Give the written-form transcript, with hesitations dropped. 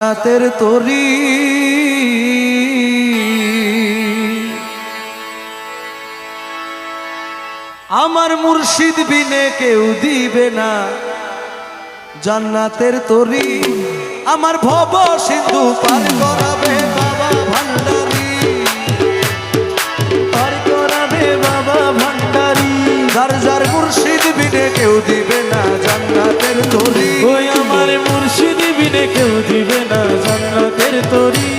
রাতের তরি আমার মুর্শিদ বিনে কেউ দিবে না জান্নাতের তরি আমার ভব সিন্ধু পার করাবে বাবা ভান্ডারি পার করাবে বাবা ভান্ডারি যার যার মুর্শিদ বিনে কেউ দিবে না জান্নাতের তরি ওই আমার মুর্শিদ বিনে কেউ দিবে না জান্নাতের তরি